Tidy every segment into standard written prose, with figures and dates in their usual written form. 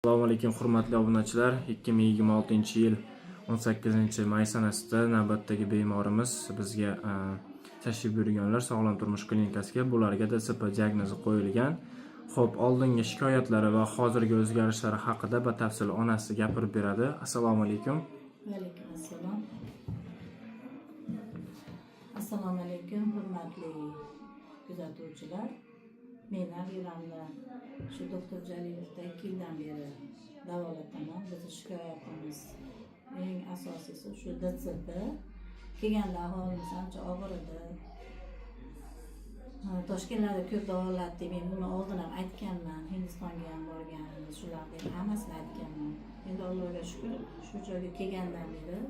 Assalomu alaykum hurmatli obunachilar. 2026-yil 18-may sanasida navbatdagi bemorimiz bizga tashrif buyurganlar Sog'lom turmush klinikasiga. Bularga DSP diagnozi qo'yilgan. Xo'p, oldingi shikoyatlari va hozirgi o'zgarishlari haqida batafsil onasi gapirib beradi. Assalomu alaykum. Va alaykum assalom. Assalomu alaykum hurmatli kuzatuvchilar. Men nabirani shu doktor Jalilovda 2 yildan beri davolataman. Bizning shikoyatimiz eng asosiysi shu DSP. Kelganda ahvolimiz ancha og'ir edi. Toshkentlarda ko'p davolatdik. Men buni oldin ham aytganman. Hindistonga ham borganmiz. Shularning hammasini aytganman. Endi Allohga shukr, shu joyga kelgandan beri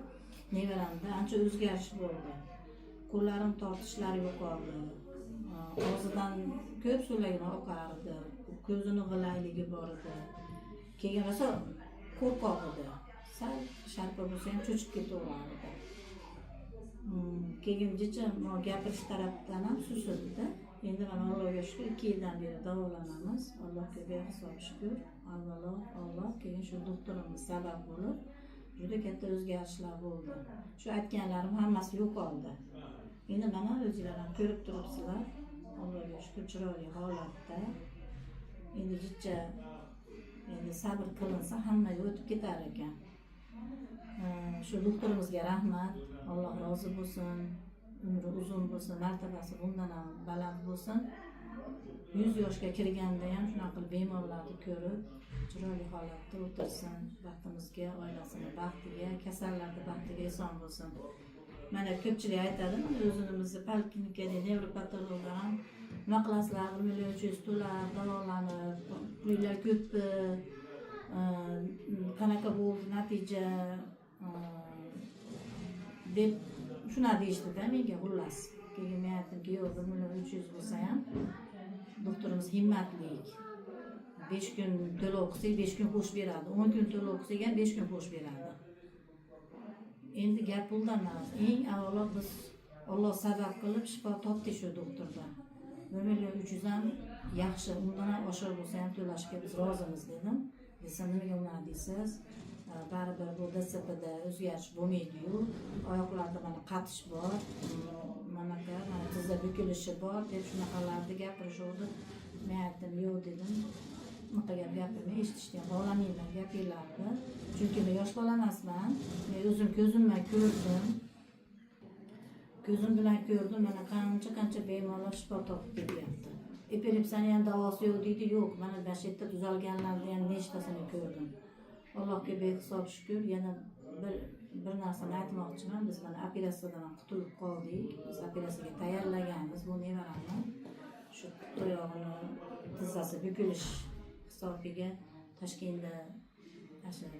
nevaramda ancha o'zgarish bo'ldi. Qo'llarim tortishlari yo'qoldi. Og'zidan ko'p so'lagini oqardi. Ko'zini g'ilayligi bor edi. Keyin rosa qo'rqoq edi. Sal sharpa bo'lsa ham cho'chib ketaverardi. Keyin gapirish tarafdan ham susildi. Endi mana Allohga shukr 2 yildan beri davolanamiz. Allohga behisob shukr. Avvalo Alloh, keyin shu doktorimiz sabab bo'lib juda katta o'zgarishlar bo'ldi. Shu aytganlarim hammasi yo'qoldi. Endi mana o'zingizlar ham ko'rib turibsizlar. Allohga shukr chiroyli holatda. Endi sabr qilinsa hammaga o'tib ketar ekan. Shu doktorimizga rahmat. Alloh rozi bo'lsin. Umri uzun bo'lsin, martabasi bundan ham baland bo'lsin. 100 yoshga kirganda ham shunaqa qilib bemorlarni ko'rib, chiroyli holatda o'tirsin. Baxtimizga, oilasini baxtiga, kasallarning baxtiga eson bo'lsin. Mana ko'pchilik aytadi, o'zimizni poliklinikada nevropatologlar ham nima qilasizlar, 1 million 300 to'lab davolanib, pullar ko'p, qanaqa bo'ldi natija deb shuna deyishdi-da menga xullas. Keyin men aytdimki, yo'q, 1 million 300 bo'lsa ham doktorimiz himmatlik. 5 kun to'lov qilsak 5 kun qo'sh beradi. 10 kun to'lov qilsak ham 5 kun qo'sh beradi. Endi gap puldan emas. Eng avvalo biz Alloh sabab qilib shifo topdik shu doktordan. 1 million 300 ham yaxshi, undan ham oshiq bo'lsa ham to'lashga biz rozimiz dedim. Desam, nimaga unaqa deysiz? Baribir bu DSPda o'zgarish bo'lmaydi-yu. Oyoqlarda mana qatish bor, mana tizza bukilishi bor deb shunaqalarni gapirishdi. Men aytdim, yo'q dedim. Unaqa gap gapirmay, eshitishdan xohlamayman gapinglarni. Chunki men yosh bola emasman. Men o'zim ko'zim bilan ko'rdim. Ko'zim bilan ko'rdim, mana qancha bemorlar shifo topib kelyapti. Epilepsiyani ham davosi yo'q deydi, yo'q. Mana bu yerda tuzalganlarni ham nechtasini ko'rdim. Allohga behisob shukr. Yana bir narsani aytmoqchiman. Biz mana operatsiyadan ham qutulib qoldik. Biz operatsiyaga tayyorlaganmiz bu nevarani. Shu oyog'ini tizzasi bukilish hisobiga Toshkentda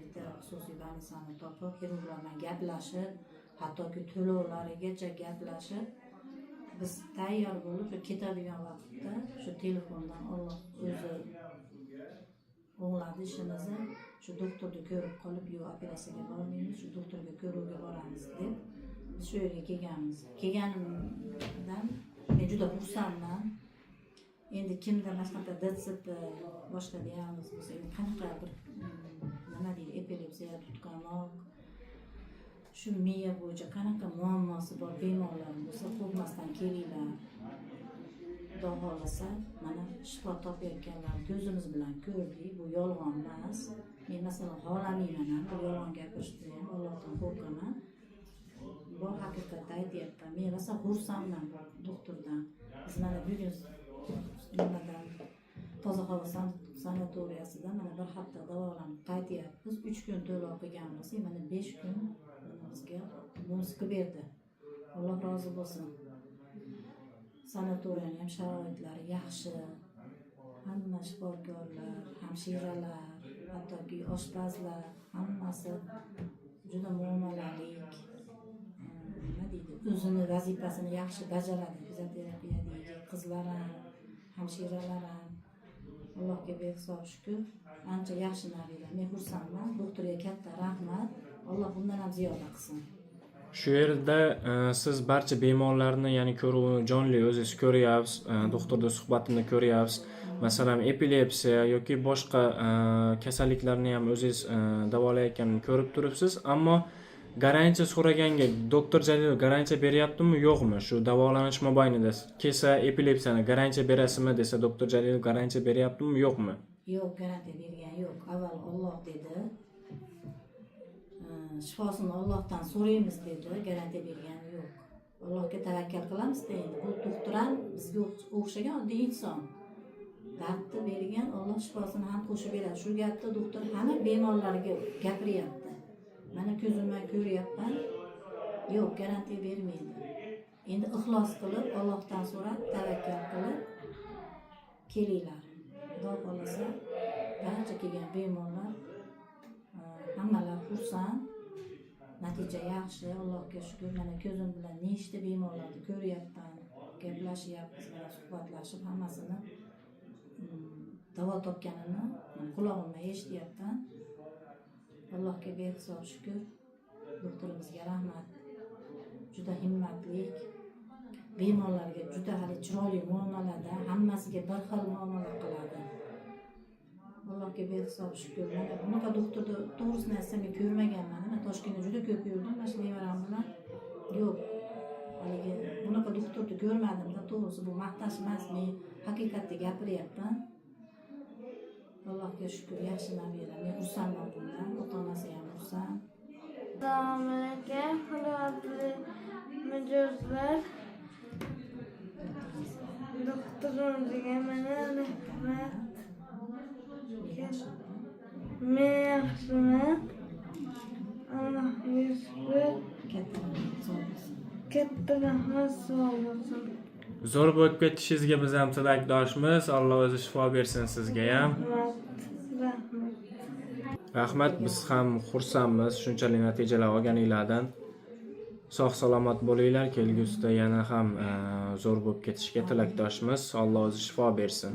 bitta xususiy больницani topib, xirurglar bilan gaplashib, hattoki to'lovlarigacha gaplashib, biz tayyor bo'lib ketadigan vaqtda shu telefondan Alloh o'zi o'g'ladi ishimizni. Shu doktorni ko'rib qolib, yo'q, operatsiyaga bormaymiz, shu doktorga ko'ruvga boramiz deb biz shu yerga kelganmiz. Kelganimdan men juda xursandman. Endi kimda masalan DSP boshqa diagnoz bo'lsa, qanaqa bir nima deydi, epilepsiya, tutqanoq, shu miya bo'yicha qanaqa muammosi bor bemorlar bo'lsa, qo'rqmasdan kelinglar. Xudo xolasa, mana shifo topayotganlar ko'zimiz bilan ko'rdik, bu yolg'on emas. Men masalan xohlamayman ham bu yolg'on gapirishni ham, Allohdan qo'rqaman. Bu haqiqatni aytyapman. Men rosa xursandman bu doktordan. Biz mana bugun nimadan toza havo sanatoriyasidan mana bir hafta davolanib qaytyapmiz. 3 kun to'lov qilganmiz, mana 5 kun bizga bonus qilib berdi. Alloh rozi bo'lsin. Sanatoriyaning ham sharoitlari yaxshi. Hamma shifokorlar, hamshiralar, hattoki oshpazlar hammasi juda muomalalik. Nima deydi? O'zini vazifasini yaxshi bajaradi. Fizioterapiyadagi qizlar ham, hamshiralar ham. Allohga behisob shukr. Ancha yaxshi nabira. Men xursandman. Doktorga katta rahmat. Alloh bundan ham ziyoda qilsin. Shu yerda siz barcha bemorlarni, ya'ni ko'ruvni jonli o'zingiz ko'ryapsiz, doktorda suhbatini ko'ryapsiz. masalan epilepsiya yoki boshqa kasalliklarni ham o'zingiz davolayotganini ko'rib turibsiz, ammo garantiya so'raganga doktor Jalil garantiya beryaptimi yo'qmi? Shu davolanish mobaynida kelsa epilepsiyani garantiya berasizmi desa doktor Jalil garantiya beryaptimi yo'qmi? Yo'q, garantiya bergan yo'q. Avval Alloh dedi. Shifosini Allohdan so'raymiz dedi, garantiya bergani yo'q. Allohga tavakkal qilamiz deydi. Bu doktor ham bizga o'xshagan oddiy inson. Dardni bergan Alloh shifosini ham qo'shib beradi. Shu gapni doktor hamma bemorlarga gapiryapti. Mana ko'zimdan ko'ryapman. Yo'q, garantiya bermaydi. Endi ixlos qilib, Allohdan so'rab, tavakkal qilib kelinglar. Xudo xolasa, barcha kelgan bemorlar hammalar xursand. Natija yaxshi, Allohga shukr. Mana ko'zim bilan nechta bemorlarni ko'ryapman, gaplashyapmiz, mana suhbatlashib hammasini davo topganini qulog'imdan eshityapman. Allohga behisob shukr. Doktorimizga rahmat. Juda himmatlik. Bemorlarga juda hali chiroyli muomalada, hammasiga bir xil muomala qiladi. Allohga behisob shukr. Mana bunaqa doktorni to'g'risini aytsam men ko'rmaganman. Men Toshkentda juda ko'p yurdim, mana shu nevaram bilan. Yo'q. Haligi bunaqa doktorni ko'rmadim-da, to'g'risi bu maqtash emas, men haqiqatda gapiryapman. Allohga shukr, yaxshi nabira. Men xursandman bundan, ota-onasi ham xursand. Assalomu alaykum, hurmatli mijozlar. Doktorimizga mana rahmat. Men yaxshiman. Allohga shukr. Katta rahmat, sog' bo'lsin. Zo'r bo'lib ketishingizga biz ham tilakdoshmiz. Alloh o'zi shifo bersin sizga ham. Rahmat. Rahmat, biz ham xursandmiz shunchalik natijalar olganinglardan. Sog' salomat bo'linglar. Kelgusida yana ham zo'r bo'lib ketishiga tilakdoshmiz. Alloh o'zi shifo bersin.